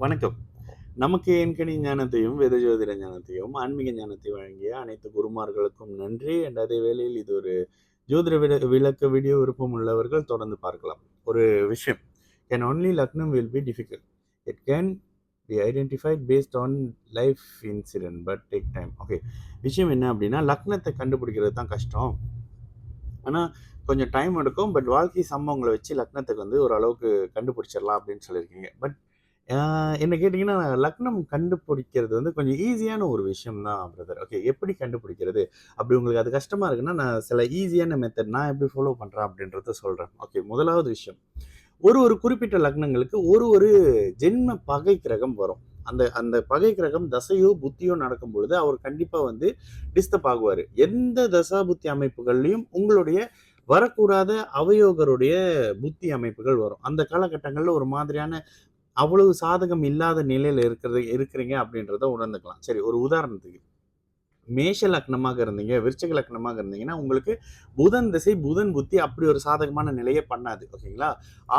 வணக்கம். நமக்கு எண்கணி ஞானத்தையும், வேத ஜோதிட ஞானத்தையும், ஆன்மீக ஞானத்தை வழங்கிய அனைத்து குருமார்களுக்கும் நன்றி. அதே வேளையில் இது ஒரு ஜோதிட விளக்க வீடியோ விருப்பம் உள்ளவர்கள் தொடர்ந்து பார்க்கலாம். ஒரு விஷயம். Can only Lucknow will be difficult. It can be identified based on life incident but take time. Okay. விஷயம் என்ன அப்படின்னா, லக்னத்தை கண்டுபிடிக்கிறது தான் கஷ்டம். ஆனா, கொஞ்சம் டைம் எடுக்கும். பட் வாழ்க்கை சம்பவங்கள வச்சு லக்னத்துக்கு வந்து ஓரளவுக்கு கண்டுபிடிச்சிடலாம் அப்படின்னு சொல்லியிருக்கீங்க. பட் ஆ என்ன கேட்டீங்கன்னா, லக்னம் கண்டுபிடிக்கிறது வந்து கொஞ்சம் ஈஸியான ஒரு விஷயம் தான் பிரதர். ஓகே. எப்படி கண்டுபிடிக்கிறது? அப்படி உங்களுக்கு அது கஷ்டமா இருக்குன்னா, நான் சில ஈஸியான மெத்தட் நான் எப்படி ஃபாலோ பண்றேன் அப்படின்றத சொல்றேன். ஓகே. முதலாவது விஷயம். ஒரு குறிப்பிட்ட லக்னங்களுக்கு ஒரு ஜென்ம பகை கிரகம் வரும். அந்த அந்த பகை கிரகம் தசையோ, புத்தியோ நடக்கும் பொழுது அவர் கண்டிப்பா வந்து டிஸ்டர்ப் ஆகுவாரு. எந்த தசா புத்தி அமைப்புகள்லயும் உங்களுடைய வரக்கூடாத அவயோகருடைய புத்தி அமைப்புகள் வரும். அந்த காலகட்டங்கள்ல ஒரு மாதிரியான அவ்வளவு சாதகம் இல்லாத நிலையில இருக்கிறீங்க அப்படின்றத உணர்ந்துக்கலாம். சரி, ஒரு உதாரணத்துக்கு மேஷ லக்னமாக இருந்தீங்க, விருச்சிக லக்னமாக இருந்தீங்கன்னா, உங்களுக்கு புதன் திசை, புதன் புத்தி அப்படி ஒரு சாதகமான நிலையே பண்ணாது. ஓகேங்களா?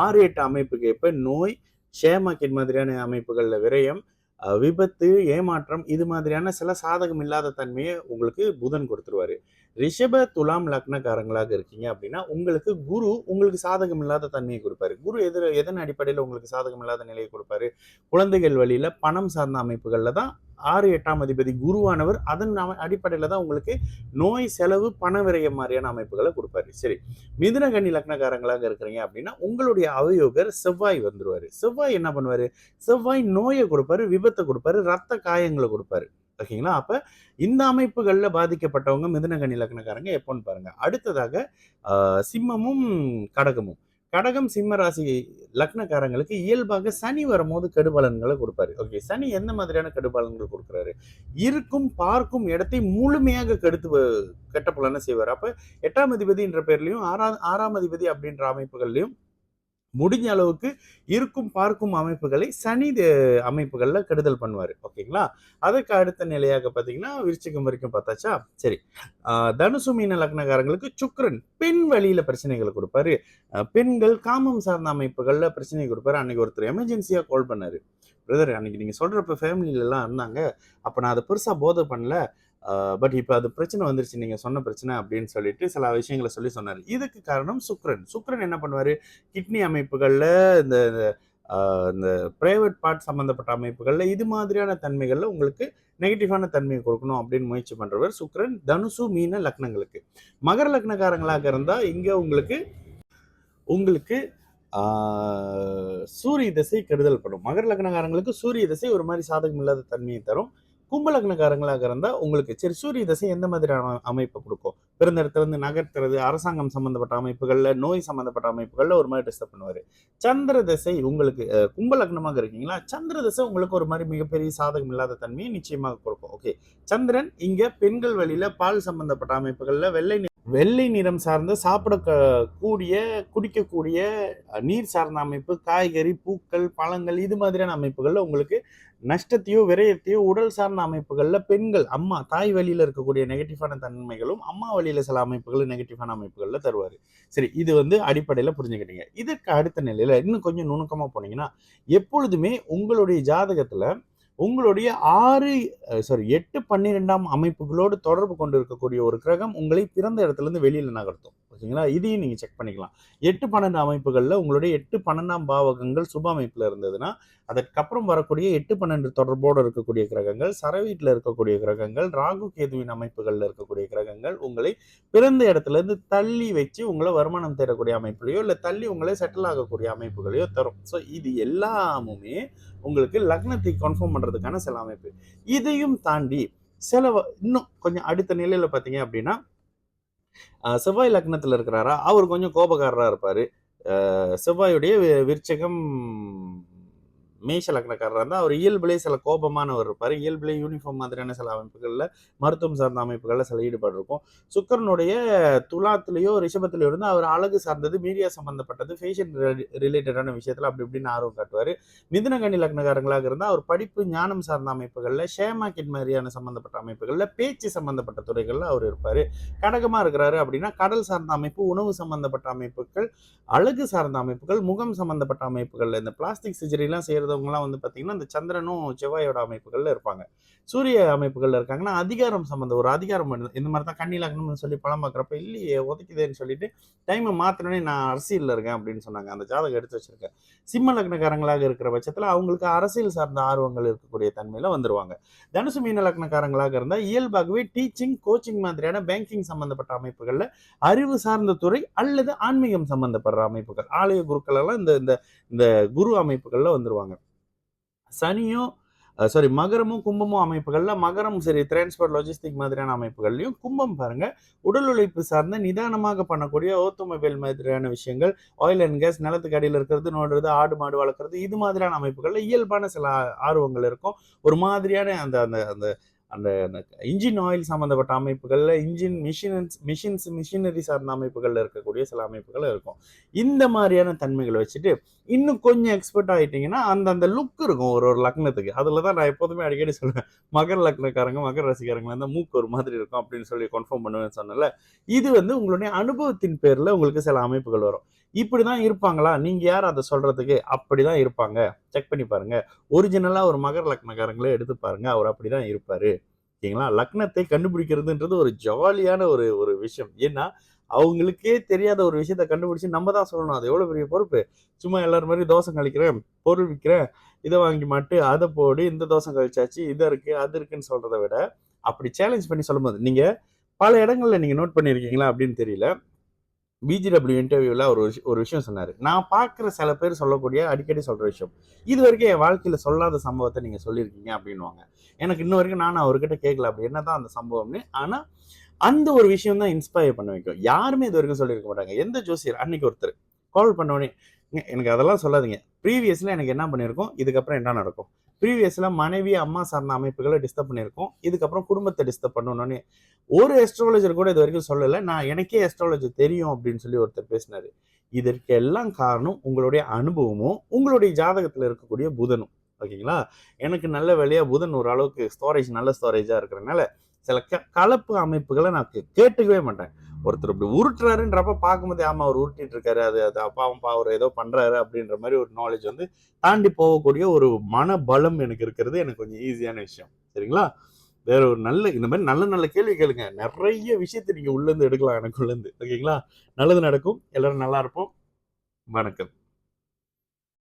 6, 8 அமைப்புக்கு ஏற்ப நோய், ஷேர் மார்க்கெட் மாதிரியான அமைப்புகள்ல விரயம், விபத்து, ஏமாற்றம் இது மாதிரியான சில சாதகம் இல்லாத தன்மையை உங்களுக்கு புதன் கொடுத்துருவாரு. ரிஷப, துலாம் லக்னக்காரங்களாக இருக்கீங்க அப்படின்னா, உங்களுக்கு குரு உங்களுக்கு சாதகம் இல்லாத தன்மையை கொடுப்பாரு. குரு எதன் அடிப்படையில உங்களுக்கு சாதகம் இல்லாத நிலையை கொடுப்பாரு? குழந்தைகள் வழியில பணம் சார்ந்த அமைப்புகள்ல தான் 6, 8ஆம் அதிபதி குருவானவர் அதன் அடிப்படையில தான் உங்களுக்கு நோய், செலவு, பண விரயம் மாதிரியான அமைப்புகளை கொடுப்பாரு. சரி, மிதுன கன்னி லக்னக்காரங்களாக இருக்கிறீங்க அப்படின்னா உங்களுடைய அவயோகர் செவ்வாய் வந்துருவாரு. செவ்வாய் என்ன பண்ணுவாரு? செவ்வாய் நோயை கொடுப்பாரு, விபத்தை கொடுப்பாரு, ரத்த காயங்களை கொடுப்பாரு. ஓகேங்களா? அப்ப இந்த அமைப்புகள்ல பாதிக்கப்பட்டவங்க மிதுன கன்னி லக்னக்காரங்க எப்போன்னு பாருங்க. அடுத்ததாக சிம்மமும் கடகமும். கடகம் சிம்ம ராசி லக்னக்காரங்களுக்கு இயல்பாக சனி வரும்போது கெடுபலன்களை கொடுப்பாரு. ஓகே, சனி எந்த மாதிரியான கெடுபலன்கள் கொடுக்குறாரு? இருக்கும் பார்க்கும் இடத்தை முழுமையாக கெட்ட பலனை செய்வார். அப்ப 8ஆம் அதிபதின்ற பேர்லயும், ஆறாம் அதிபதி அப்படின்ற அமைப்புகள்லயும் முடிஞ்ச அளவுக்கு இருக்கும் பார்க்கும் அமைப்புகளை சனி அமைப்புகள்ல கெடுதல் பண்ணுவாரு. ஓகேங்களா? அதுக்கு அடுத்த நிலையாக பார்த்தீங்கன்னா, விருச்சிகம் வரைக்கும் பார்த்தாச்சா? சரி. தனுசு மீன லக்னக்காரங்களுக்கு சுக்கிரன் பெண் வழியில பிரச்சனைகளை கொடுப்பாரு. பெண்கள் காமம் சார்ந்த அமைப்புகள்ல பிரச்சனை கொடுப்பாரு. அன்னைக்கு ஒருத்தர் எமர்ஜென்சியா கால் பண்ணாரு. பிரதர், அன்னைக்கு நீங்க சொல்றப்ப ஃபேமிலில எல்லாம் இருந்தாங்க. அப்ப நான் அதை பெருசா போதை பண்ணல. பட் இப்ப அது பிரச்சனை வந்துருச்சு, நீங்க சொன்ன பிரச்சனை அப்படின்னு சொல்லிட்டு சில விஷயங்கள சொன்னாரு. இதுக்கு காரணம் சுக்கிரன். சுக்கிரன் என்ன பண்ணுவாரு? கிட்னி அமைப்புகள்ல இந்த இந்த பிரைவேட் பார்ட் சம்பந்தப்பட்ட அமைப்புகள்ல இது மாதிரியான தன்மைகள்ல உங்களுக்கு நெகட்டிவான தன்மையை கொடுக்கணும் அப்படின்னு முயற்சி பண்றவர் சுக்கிரன் தனுசு மீன லக்னங்களுக்கு. மகர லக்னக்காரங்களாக இருந்தா இங்க உங்களுக்கு உங்களுக்கு சூரிய திசை கெடுதல் பண்ணும். மகர லக்னக்காரங்களுக்கு சூரிய திசை ஒரு மாதிரி சாதகம் இல்லாத தன்மையை தரும். கும்ப லக்னக்காரங்களாக இருந்தா உங்களுக்கு சரி சூரிய திசை எந்த மாதிரியான அமைப்பை கொடுக்கும்? பிறந்த இடத்துல இருந்து நகர்த்துறது, அரசாங்கம் சம்பந்தப்பட்ட அமைப்புகள்ல, நோய் சம்பந்தப்பட்ட அமைப்புகள்ல ஒரு மாதிரி டிஸ்டர்ப் பண்ணுவாரு. சந்திர திசை உங்களுக்கு கும்ப லக்னமாக இருக்கீங்களா? சந்திர திசை உங்களுக்கு ஒரு மாதிரி மிகப்பெரிய சாதகம் இல்லாத தன்மையை நிச்சயமாக கொடுக்கும். ஓகே, சந்திரன் இங்க பெண்கள் வழியில பால் சம்பந்தப்பட்ட அமைப்புகள்ல வெள்ளை நிறம் சார்ந்த கூடிய குடிக்கக்கூடிய நீர் சார்ந்த அமைப்பு, காய்கறி, பூக்கள், பழங்கள் இது மாதிரியான அமைப்புகள்ல உங்களுக்கு நஷ்டத்தையோ, விரயத்தையோ, உடல் சார்ந்த அமைப்புகள்ல பெண்கள் அம்மா தாய் வழியில இருக்கக்கூடிய நெகட்டிவான தன்மைகளும், அம்மா வழியில சில அமைப்புகளும் நெகட்டிவான அமைப்புகள்ல தருவாரு. சரி, இது வந்து அடிப்படையில புரிஞ்சுக்கிட்டீங்க. இதற்கு அடுத்த நிலையில இன்னும் கொஞ்சம் நுணுக்கமா போனீங்கன்னா, எப்பொழுதுமே உங்களுடைய ஜாதகத்துல உங்களுடைய 8, 12ஆம் அமைப்புகளோடு தொடர்பு கொண்டு இருக்கக்கூடிய ஒரு கிரகம் உங்களை பிறந்த இடத்துல இருந்து வெளியில நகர்த்தும். ஓகேங்களா? இதையும் நீங்க செக் பண்ணிக்கலாம். 8, 12 அமைப்புகள்ல உங்களுடைய 8, 12ஆம் பாவகங்கள் சுப அமைப்புல இருந்ததுன்னா, அதற்கப்புறம் வரக்கூடிய 8, 12 தொடர்போடு இருக்கக்கூடிய கிரகங்கள், சரவீட்டுல இருக்கக்கூடிய கிரகங்கள், ராகு கேதுவின் அமைப்புகள்ல இருக்கக்கூடிய கிரகங்கள் உங்களை பிறந்த இடத்துல இருந்து தள்ளி வச்சு உங்களை வருமானம் தேடக்கூடிய அமைப்புலையோ, இல்ல தள்ளி உங்களை செட்டில் ஆகக்கூடிய அமைப்புகளையோ தரும். ஸோ இது எல்லாமுமே உங்களுக்கு லக்னத்தை கன்ஃபார்ம் பண்றதுக்கான சில அமைப்பு. இதையும் தாண்டி இன்னும் கொஞ்சம் அடுத்த நிலையில பார்த்தீங்க அப்படின்னா, செவ்வாய் லக்னத்துல இருக்கிறாரா, அவர் கொஞ்சம் கோபக்காரரா இருப்பாரு. செவ்வாயுடைய விருச்சகம் மேஷ லக்னக்காரராக இருந்தால் அவர் இயல்பிலே சில கோபமானவர் இருப்பார். இயல்பிலே யூனிஃபார்ம் மாதிரியான சில அமைப்புகளில், மருத்துவம் சார்ந்த அமைப்புகளில் சில ஈடுபாடு இருக்கும். சுக்கரனுடைய துலாத்திலேயோ ரிஷபத்திலேயோ இருந்து அவர் அழகு சார்ந்தது, மீடியா சம்பந்தப்பட்டது, ஃபேஷன் ரிலேட்டடான விஷயத்தில் அப்படி இப்படின்னு ஆர்வம் காட்டுவார். மிதுன கன்னி லக்னக்காரங்களாக இருந்தால் அவர் படிப்பு, ஞானம் சார்ந்த அமைப்புகளில், ஷேர் மார்க்கெட் மாதிரியான சம்பந்தப்பட்ட அமைப்புகளில், பேச்சு சம்பந்தப்பட்ட துறைகளில் அவர் இருப்பார். கடகமாக இருக்கிறாரு அப்படின்னா கடல் சார்ந்த அமைப்பு, உணவு சம்பந்தப்பட்ட அமைப்புகள், அழகு சார்ந்த அமைப்புகள், முகம் சம்பந்தப்பட்ட அமைப்புகள், இந்த பிளாஸ்டிக் சர்ஜரிலாம் செய்கிறத இல்லாதவங்கலாம் வந்து பார்த்தீங்கன்னா, இந்த சந்திரனும் செவ்வாயோட அமைப்புகள்ல இருப்பாங்க. சூரிய அமைப்புகள்ல இருக்காங்கன்னா, அதிகாரம் சம்மந்தம் ஒரு அதிகாரம் வருது. இந்த மாரி தான் கன்னி லக்னம்னு சொல்லி படம் பார்க்குறப்ப, இல்லையே உதைக்குதேன்னு சொல்லிட்டு, டைம மாத்துனோனே நான் அரசியல்ல இருக்கேன் அப்படின்னு சொன்னாங்க. அந்த ஜாதகம் எடுத்து வச்சிருக்கேன். சிம்ம லக்னக்காரங்களாக இருக்கிற பட்சத்தில, அவங்களுக்கு அரசியல் சார்ந்த ஆர்வங்கள் இருக்கக்கூடிய தன்மையில வந்துருவாங்க. தனுசு மீன லக்னக்காரங்களாக இருந்தா, இயல்பாகவே டீச்சிங், கோச்சிங் மாதிரியான பேங்கிங் சம்மந்தப்பட்ட அமைப்புகள்ல அறிவு சார்ந்த துறை அல்லது ஆன்மீகம் சம்மந்தப்படுற அமைப்புகள். ஆலய குருக்கள் எல்லாம் இந்த இந்த இந்த குரு அமைப்புகள்ல வந்துருவாங்க. சனியும் மகரமும், கும்பமும் அமைப்புகள்ல மகரம் சரி டிரான்ஸ்போர்ட், லாஜிஸ்டிக் மாதிரியான அமைப்புகள்லயும், கும்பம் பாருங்க உடல் உழைப்பு சார்ந்த நிதானமாக பண்ணக்கூடிய ஆட்டோமொபைல் மாதிரியான விஷயங்கள், ஆயில் அண்ட் கேஸ், நிலத்துக்கு அடியில இருக்கிறது, நோண்டுறது, ஆடு மாடு வளர்க்குறது, இது மாதிரியான அமைப்புகள்ல இயல்பான சில ஆர்வங்கள் இருக்கும். ஒரு மாதிரியான அந்த அந்த அந்த அந்த அந்த இன்ஜின் ஆயில் சம்மந்தப்பட்ட அமைப்புகள்ல, இன்ஜின் மிஷினரி சார்ந்த அமைப்புகள்ல இருக்கக்கூடிய சில அமைப்புகள் இருக்கும். இந்த மாரியான தன்மைகள வச்சுட்டு, இன்னும் கொஞ்சம் எக்ஸ்பெர்ட் ஆயிட்டீங்கன்னா, அந்த அந்த லுக் இருக்கும் ஒரு ஒரு லக்னத்துக்கு. அதுல தான் நான் எப்போதுமே அடிக்கடி சொல்லுவேன். மகர லக்னக்காரங்க, மகர ராசிக்காரங்களா இருந்தா மூக்கு ஒரு மாதிரி இருக்கும் அப்படின்னு சொல்லி கன்ஃபார்ம் பண்ணுவேன்னு சொன்னேன்ல. இது வந்து உங்களுடைய அனுபவத்தின் பேர்ல உங்களுக்கு சில அமைப்புகள் வரும். இப்படிதான் இருப்பாங்களா? நீங்க யார் அத சொல்றதுக்கு? அப்படிதான் இருப்பாங்க. செக் பண்ணி பாருங்க. ஒரிஜினலா ஒரு மகர லக்னக்காரங்கள எடுத்து பாருங்க. அவர் அப்படிதான் இருப்பாரு. ஓகேங்களா? லக்னத்தை கண்டுபிடிக்கிறதுன்றது ஒரு ஜாலியான ஒரு ஒரு விஷயம். ஏன்னா, அவங்களுக்கே தெரியாத ஒரு விஷயத்த கண்டுபிடிச்சு நம்ம தான் சொல்லணும். அது எவ்வளோ பெரிய பொறுப்பு. சும்மா எல்லார் மாரி தோசை கழிக்கிறேன், பொருள் விக்கிறேன், இத வாங்கி மாட்டு, அத போடு, இந்த தோசை கழிச்சாச்சு, இது இருக்கு, அது இருக்குன்னு சொல்றத விட, அப்படி சேலஞ்ச் பண்ணி சொல்லும்போது, நீங்க பல இடங்கள்ல நீங்க நோட் பண்ணியிருக்கீங்களா அப்படின்னு தெரியல. பிஜிடபிள்யூ இன்டர்வியூல ஒரு விஷயம் சொன்னாரு. நான் பார்க்குற சில பேர் சொல்லக்கூடிய அடிக்கடி சொல்ற விஷயம். இதுவரைக்கும் என் வாழ்க்கையில சொல்லாத சம்பவத்த நீங்க சொல்லியிருக்கீங்க அப்டின்னுவாங்க. எனக்கு இன்ன வரைக்கும் நானும் அவர்கிட்ட கேட்கல அப்படி என்னதான் அந்த சம்பவம்னு. ஆனா, அந்த ஒரு விஷயம் தான் இன்ஸ்பயர் பண்ண வைக்கும். யாருமே இதுவரைக்கும் சொல்லியிருக்க மாட்டாங்க. எந்த ஜோசியர் அன்னைக்கு ஒருத்தர் கால் பண்ண உடனே, எனக்கு அதெல்லாம் சொல்லாதீங்க. ப்ரீவியஸ்ல எனக்கு என்ன பண்ணியிருக்கோம்? இதுக்கப்புறம் என்ன நடக்கும்? ப்ரீவியஸ்ல மனைவி, அம்மா சார்ந்த அமைப்புகள டிஸ்டர்ப் பண்ணியிருக்கோம். இதுக்கப்புறம் குடும்பத்த டிஸ்டர்ப் பண்ணணும்னு ஒரு அஸ்ட்ராலஜர் கூட இதுவரைக்கும் சொல்லல. நான் எனக்கே அஸ்ட்ராலஜி தெரியும் அப்படின்னு சொல்லி ஒருத்தர் பேசினாரு. இதற்கு எல்லாம் காரணம் உங்களுடைய அனுபவமும், உங்களுடைய ஜாதகத்துல இருக்கக்கூடிய புதனும். ஓகேங்களா? எனக்கு நல்ல வேளையா புதன் ஓரளவுக்கு நல்ல ஸ்டோரேஜா இருக்கிறனால, சில கலப்பு அமைப்புகள நான் கேட்டுக்கவே மாட்டேன். ஒருத்தர் இப்படி உருட்டுறாருன்றப்ப பார்க்கும்போதே, ஆமா அவர் உருட்டிட்டு இருக்காரு. அது அது அப்பாவும் அவர் ஏதோ பண்றாரு அப்படின்ற மாரி ஒரு நாலேட்ஜ் வந்து தாண்டி போகக்கூடிய ஒரு மனபலம் எனக்கு இருக்கிறது எனக்கு கொஞ்சம் ஈஸியான விஷயம். சரிங்களா? வேற ஒரு நல்ல இந்த மாரி நல்ல நல்ல கேள்வி கேளுங்க. நெறைய விஷயத்த நீங்க உள்ளருந்து எடுக்கலாம் எனக்குள்ளருந்து. ஓகேங்களா? நல்லது நடக்கும். எல்லாரும் நல்லா இருப்போம். வணக்கம்.